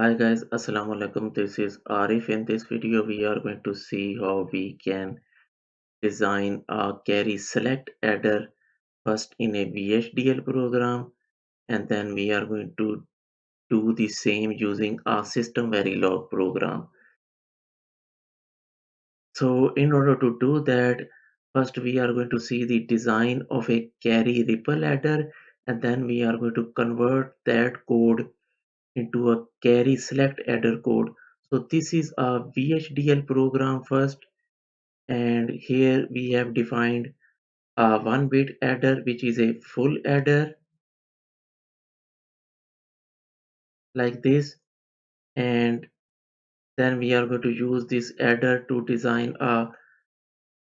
Hi guys, Assalamu alaikum. This is Arif. In this video, we are going to see how we can design a carry select adder first in a VHDL program, and then we are going to do the same using a system Verilog program. So in order to do that, first we are going to see the design of a carry ripple adder, and then we are going to convert that code into a carry select adder code. So this is a VHDL program first, and here we have defined a 1 bit adder which is a full adder like this, and then we are going to use this adder to design a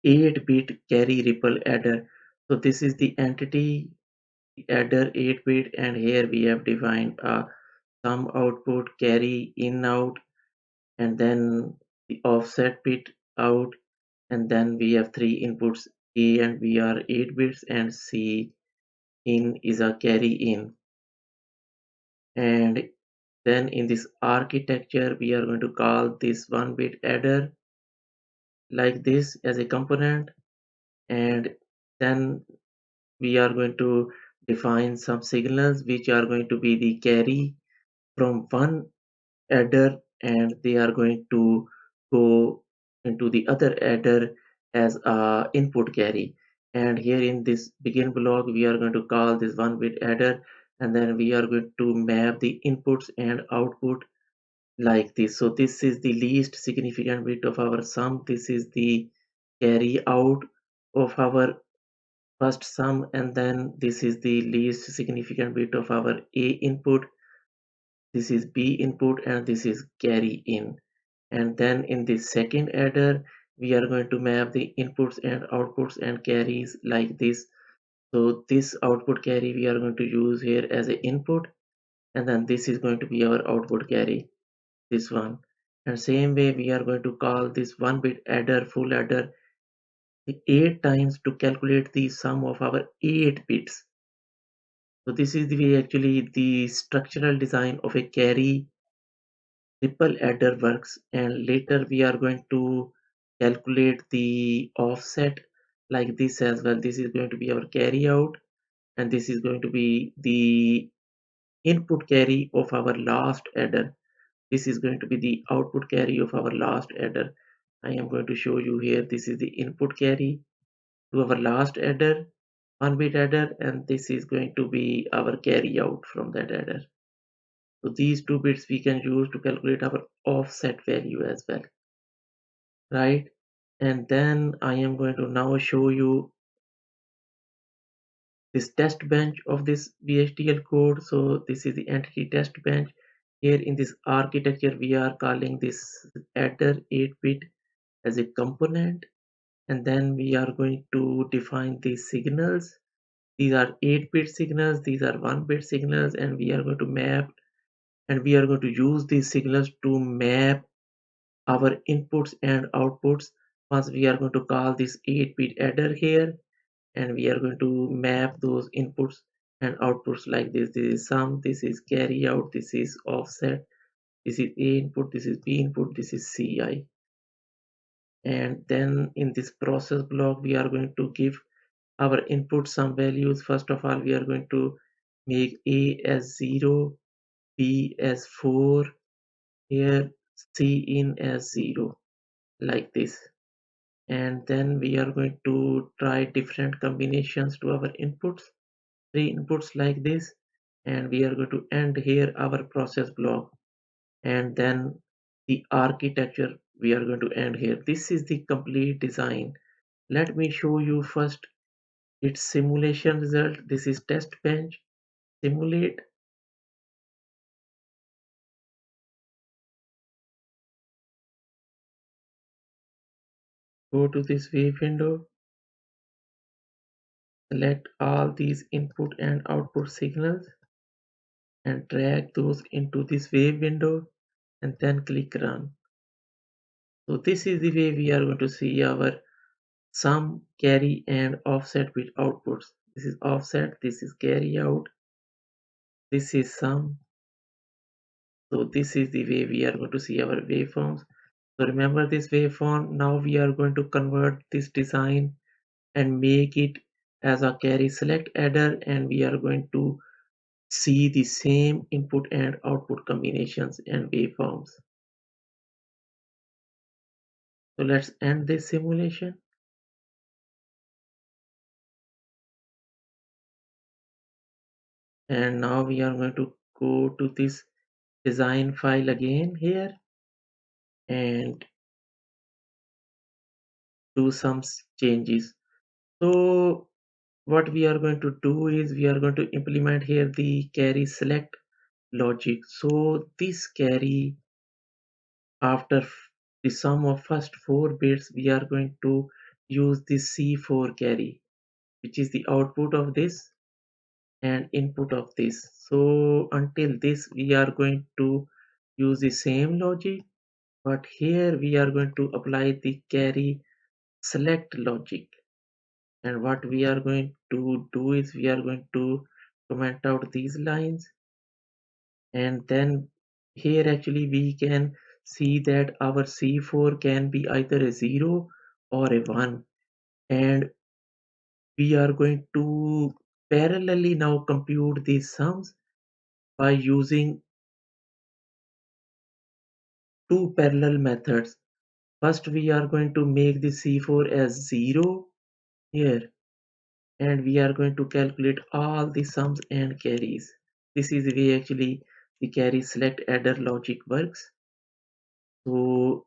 8-bit carry ripple adder. So this is the entity adder 8-bit, and here we have defined a sum output carry in out, and then the offset bit out, and then we have three inputs: A and B are 8 bits, and C in is a carry in. And then in this architecture we are going to call this 1 bit adder like this as a component, and then we are going to define some signals which are going to be the carry from one adder, and they are going to go into the other adder as a input carry. And here in this begin block we are going to call this 1 bit adder, and then we are going to map the inputs and output like this. So this is the least significant bit of our sum, this is the carry out of our first sum, and then this is the least significant bit of our A input, this is B input, and this is carry in. And then in the second adder we are going to map the inputs and outputs and carries like this. So this output carry we are going to use here as an input, and then this is going to be our output carry, this one. And same way we are going to call this 1 bit adder full adder the 8 times to calculate the sum of our 8 bits. So this is the way actually the structural design of a carry ripple adder works, and later we are going to calculate the offset like this as well. This is going to be our carry out, and this is going to be the input carry of our last adder. This is going to be the output carry of our last adder. I am going to show you here. This is the input carry to our last adder, 1 bit adder, and this is going to be our carry out from that adder. So these 2 bits we can use to calculate our offset value as well, right? And then I am going to now show you this test bench of this VHDL code. So this is the entity test bench. Here in this architecture, we are calling this adder 8-bit as a component, and then we are going to define these signals. These are 8-bit signals, these are 1-bit signals, and we are going to map, and we are going to use these signals to map our inputs and outputs. Once we are going to call this 8-bit adder here, and we are going to map those inputs and outputs like this. This is sum, this is carry out, this is offset, this is A input, this is B input, this is CI. And then in this process block we are going to give our input some values. First of all we are going to make A as 0, B as 4, here C in as 0 like this. And then we are going to try different combinations to our inputs, 3 inputs like this, and we are going to end here our process block. And then the architecture we are going to end here. This is the complete design. Let me show you first its simulation result. This is test bench simulate. Go to this wave window, select all these input and output signals and drag those into this wave window, and then click run. So this is the way we are going to see our sum, carry, and offset bit outputs. This is offset, this is carry out, this is sum, So this is the way we are going to see our waveforms. So remember this waveform. Now we are going to convert this design and make it as a carry select adder, and we are going to see the same input and output combinations and waveforms. So let's end this simulation. And now we are going to go to this design file again here and do some changes. So what we are going to do is we are going to implement here the carry select logic. So this carry, after the sum of first 4 bits, we are going to use this C4 carry, which is the output of this and input of this. So until this we are going to use the same logic, but here we are going to apply the carry select logic. And what we are going to do is we are going to comment out these lines, and then here actually we can see that our C4 can be either a 0 or a 1, and we are going to parallelly now compute these sums by using two parallel methods. First we are going to make the C4 as 0 here, and we are going to calculate all the sums and carries. This is the way actually the carry select adder logic works. So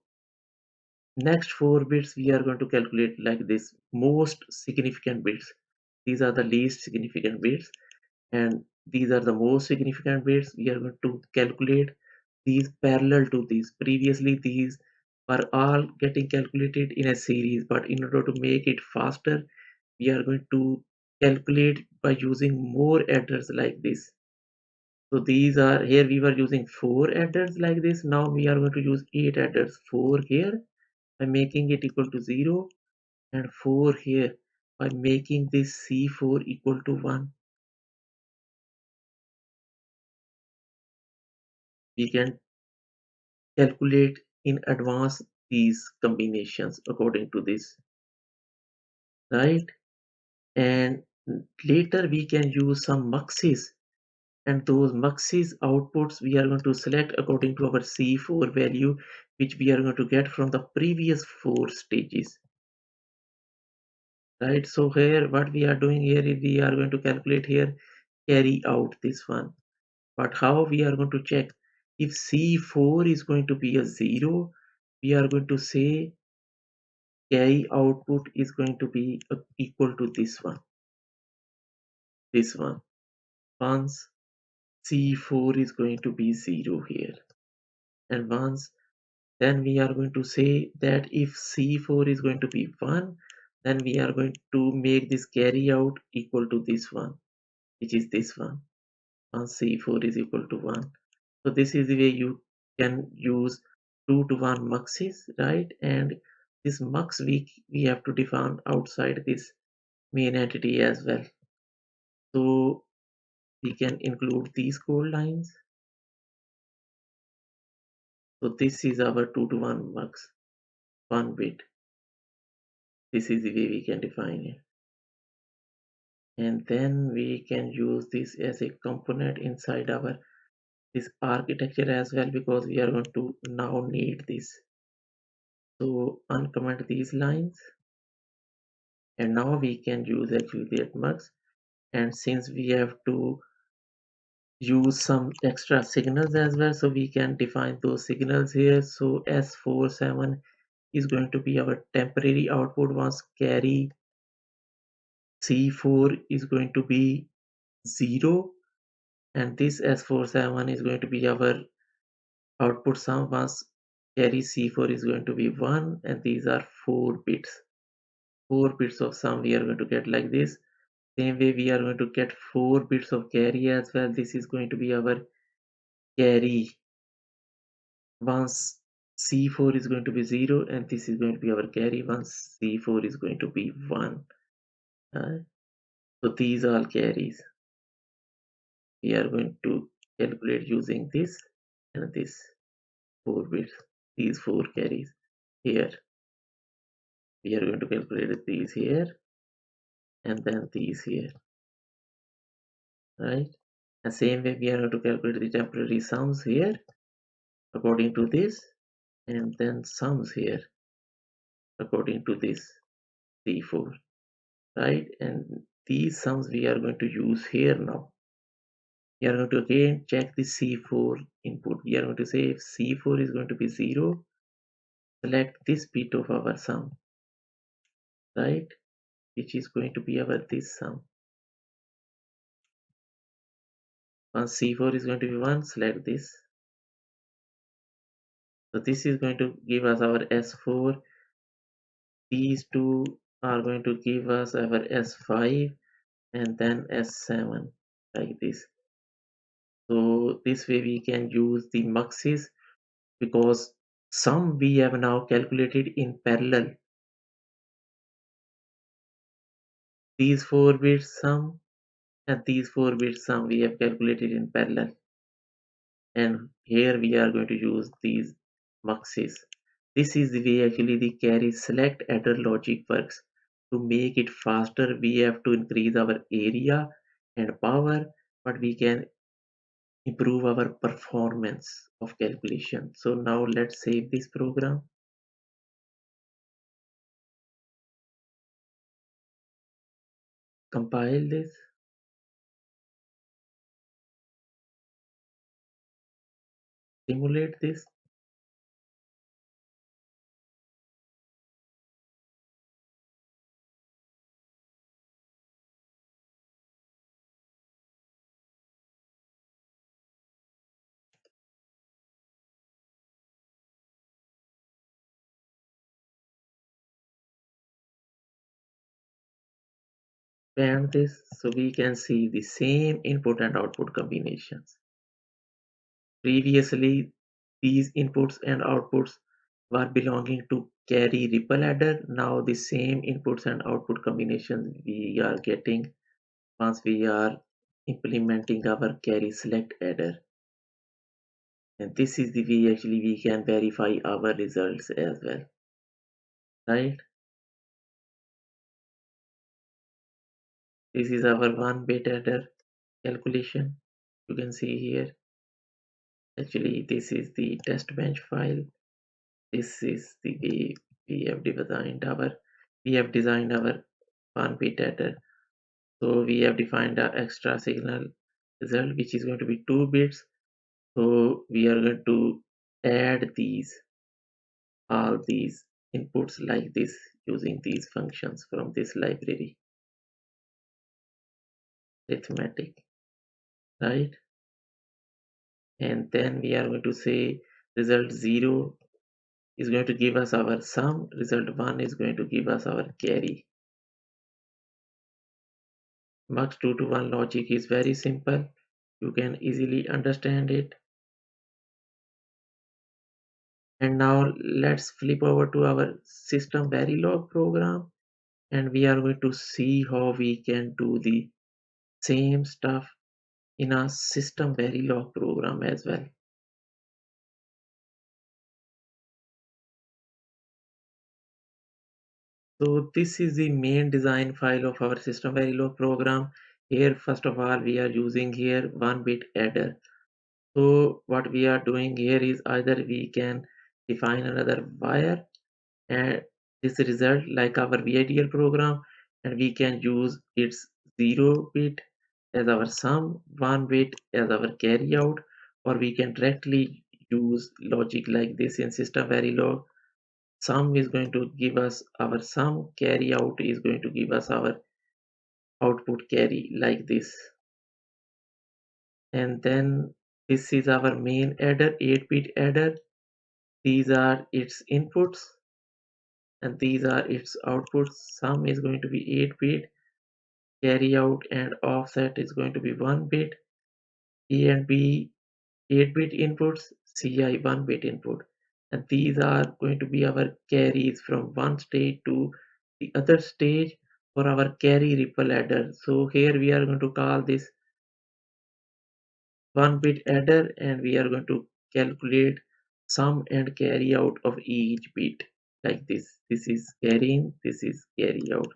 next 4 bits we are going to calculate like this: most significant bits. These are the least significant bits, and these are the most significant bits. We are going to calculate these parallel to these. Previously these were all getting calculated in a series, but in order to make it faster, we are going to calculate by using more adders like this. So these are, here we were using 4 adders like this. Now we are going to use 8 adders. 4 here by making it equal to 0, and 4 here by making this C4 equal to 1. We can calculate in advance these combinations according to this, right? And later we can use some muxes, and those muxes outputs we are going to select according to our C4 value, which we are going to get from the previous 4 stages, right? So here what we are doing here is we are going to calculate here carry out this one. But how we are going to check if C4 is going to be a 0, we are going to say carry output is going to be equal to this one. Once C4 is going to be 0 here, and once, then we are going to say that if C4 is going to be 1, then we are going to make this carry out equal to this one, which is this one. Once C4 is equal to 1. So this is the way you can use 2 to 1 muxes, right? And this mux we have to define outside this main entity as well. So we can include these code lines. So this is our 2 to 1 mux, 1 bit. This is the way we can define it. And then we can use this as a component inside our this architecture as well, because we are going to now need this. So uncomment these lines, and now we can use actually that mux. And since we have to use some extra signals as well, so we can define those signals here. So S47 is going to be our temporary output once carry C4 is going to be 0, and this S47 is going to be our output sum once carry C4 is going to be 1, and these are 4 bits. 4 bits of sum we are going to get like this. Same way we are going to get 4 bits of carry as well. This is going to be our carry once C4 is going to be 0, and this is going to be our carry once C4 is going to be 1. So these are carries we are going to calculate using this. and this 4 bits, these 4 carries here. We are going to calculate these here and then these here, right? The same way we are going to calculate the temporary sums here according to this, and then sums here according to this C4, right? And these sums we are going to use here now. We are going to again check the C4 input. We are going to say if C4 is going to be 0, select this bit of our sum, right? Which is going to be our this sum. Once C4 is going to be 1, select this. So this is going to give us our S4. These two are going to give us our S5 and then S7 like this. So this way we can use the muxes because sum we have now calculated in parallel. These 4 bits sum and these 4 bits sum we have calculated in parallel. And here we are going to use these muxes. This is the way actually the carry select adder logic works. To make it faster, we have to increase our area and power, but we can improve our performance of calculation. So now let's save this program, compile this, simulate this. Expand this so we can see the same input and output combinations. Previously, these inputs and outputs were belonging to carry ripple adder. Now the same inputs and output combinations we are getting once we are implementing our carry select adder. And this is the way actually we can verify our results as well, right? This is our 1-bit adder calculation. You can see here. Actually, this is the testbench file. This is the way we have designed our 1-bit adder. So we have defined our extra signal result, which is going to be 2 bits. So we are going to add all these inputs like this using these functions from this library, arithmetic, right? And then we are going to say result 0 is going to give us our sum, result 1 is going to give us our carry. Mux 2 to 1 logic is very simple. You can easily understand it. And now let's flip over to our system Verilog program, and we are going to see how we can do the same stuff in a system Verilog program as well. So this is the main design file of our system Verilog program. Here, first of all, we are using here 1-bit adder. So what we are doing here is either we can define another wire and this result like our VHDL program, and we can use its 0 bit as our sum, 1 bit as our carry out, or we can directly use logic like this in system Verilog. Sum is going to give us our sum, carry out is going to give us our output carry like this. And then this is our main adder, 8-bit adder. These are its inputs and these are its outputs. Sum is going to be 8-bit, carry out and offset is going to be 1 bit, A and B 8-bit inputs, CI 1-bit input. And these are going to be our carries from one stage to the other stage for our carry ripple adder. So here we are going to call this 1-bit adder and we are going to calculate sum and carry out of each bit like this. This is carry in, this is carry out.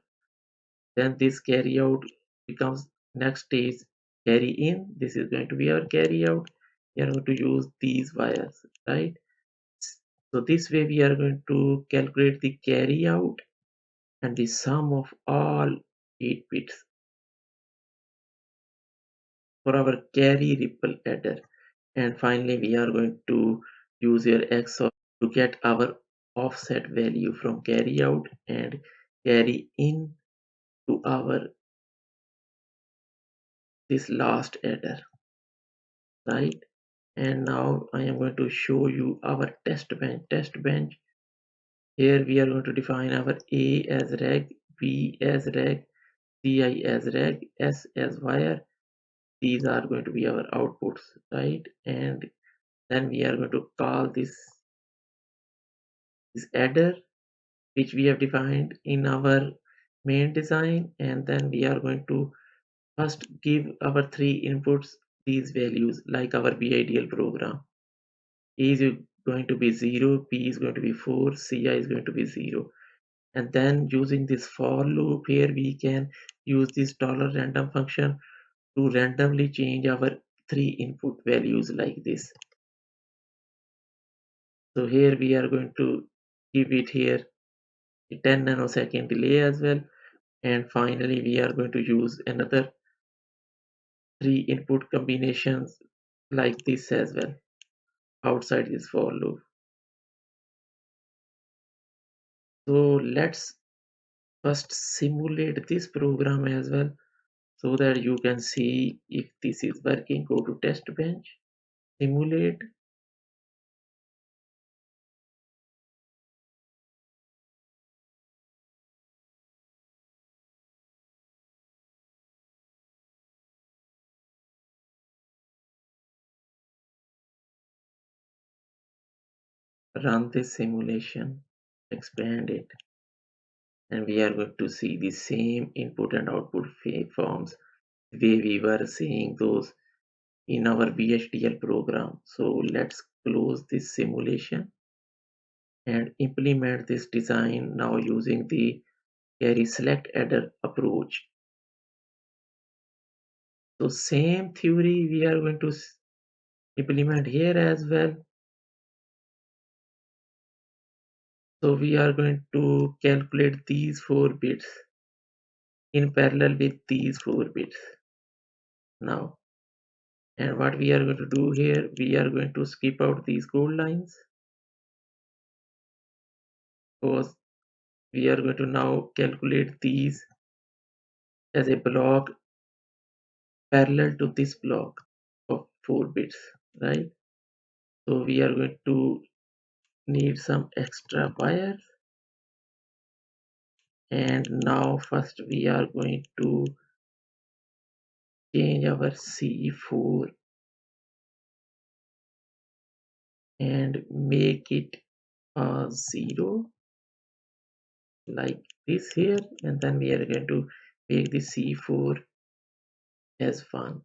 Then this carry out becomes next stage carry in. This is going to be our carry out. We are going to use these wires, right? So this way we are going to calculate the carry out and the sum of all 8 bits for our carry ripple adder. And finally we are going to use your XOR to get our offset value from carry out and carry in to our this last adder, right? And now I am going to show you our test bench. Test bench. Here we are going to define our A as reg, B as reg, Ci as reg, S as wire. These are going to be our outputs, right? And then we are going to call this adder, which we have defined in our main design, and then we are going to first give our three inputs these values like our VHDL program. A is going to be 0, B is going to be 4, Ci is going to be 0. And then using this for loop here, we can use this $random function to randomly change our three input values like this. So here we are going to give it here a 10 nanosecond delay as well. And finally, we are going to use another three input combinations like this as well outside this for loop. So let's first simulate this program as well so that you can see if this is working. Go to test bench, simulate, run this simulation, expand it, and we are going to see the same input and output forms the way we were seeing those in our VHDL program. So let's close this simulation and implement this design now using the carry select adder approach. So same theory we are going to implement here as well. So we are going to calculate these 4 bits in parallel with these 4 bits now. And what we are going to do here, we are going to skip out these code lines because we are going to now calculate these as a block parallel to this block of 4 bits, right? So we are going to need some extra wires, and now first we are going to change our C4 and make it 0 like this here, and then we are going to make the C4 as 1,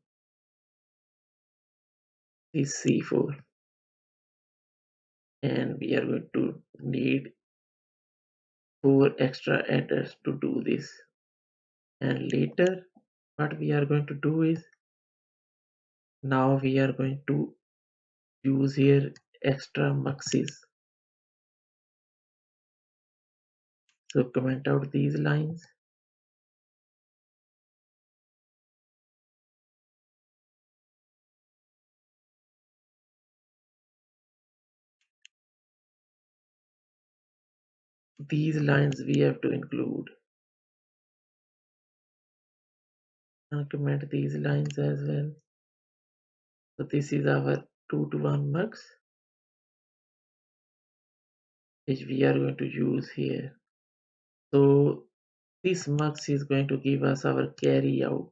this C4, and we are going to need 4 extra adders to do this. And later what we are going to do is now we are going to use here extra muxes. So comment out these lines. These lines we have to include. Now comment these lines as well. So this is our 2 to 1 mux which we are going to use here. So this mux is going to give us our carry out.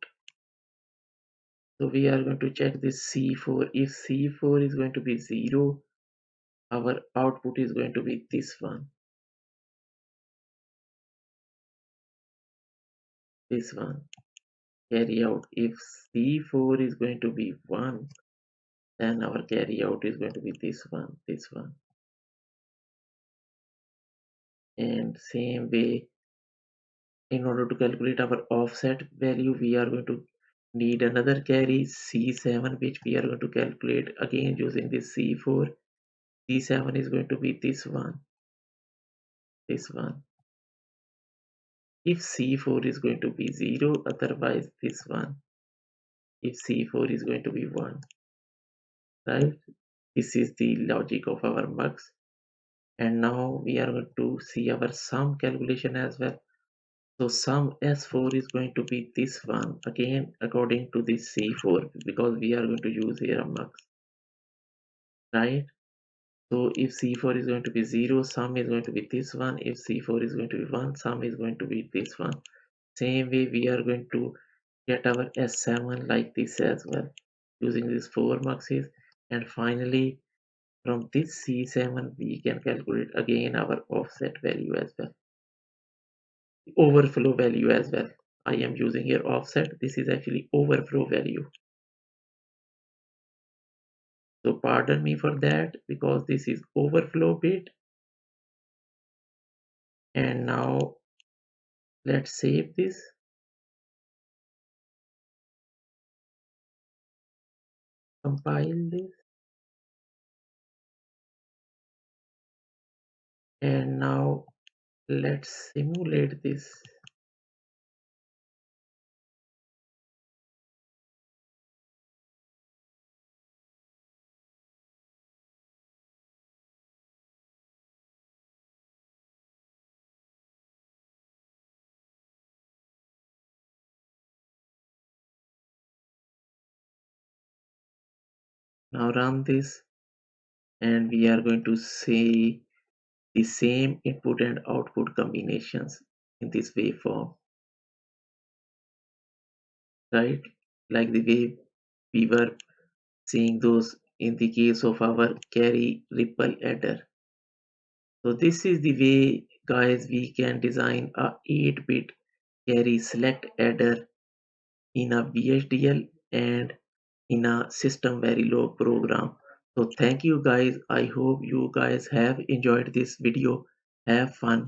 So we are going to check this C4. If C4 is going to be 0, our output is going to be this one. This one. Carry out. If C4 is going to be 1, then our carry out is going to be this one. And same way, in order to calculate our offset value, we are going to need another carry C7, which we are going to calculate again using this C4. C7 is going to be this one. If C4 is going to be 0, otherwise this one. If C4 is going to be 1, right? This is the logic of our mux. And now we are going to see our sum calculation as well. So sum S4 is going to be this one again according to this C4 because we are going to use here a mux, right? So if C4 is going to be 0, sum is going to be this one. If C4 is going to be 1, sum is going to be this one. Same way we are going to get our S7 like this as well using these 4 muxes. And finally from this C7 we can calculate again our offset value as well, overflow value as well. I am using here offset. This is actually overflow value. So pardon me for that because this is overflow bit. And now let's save this. Compile this. And now let's simulate this. Now run this and we are going to see the same input and output combinations in this waveform, right? Like the way we were seeing those in the case of our carry ripple adder. So this is the way guys we can design a 8-bit carry select adder in a VHDL and in a system Verilog program. So thank you guys. I hope you guys have enjoyed this video. Have fun.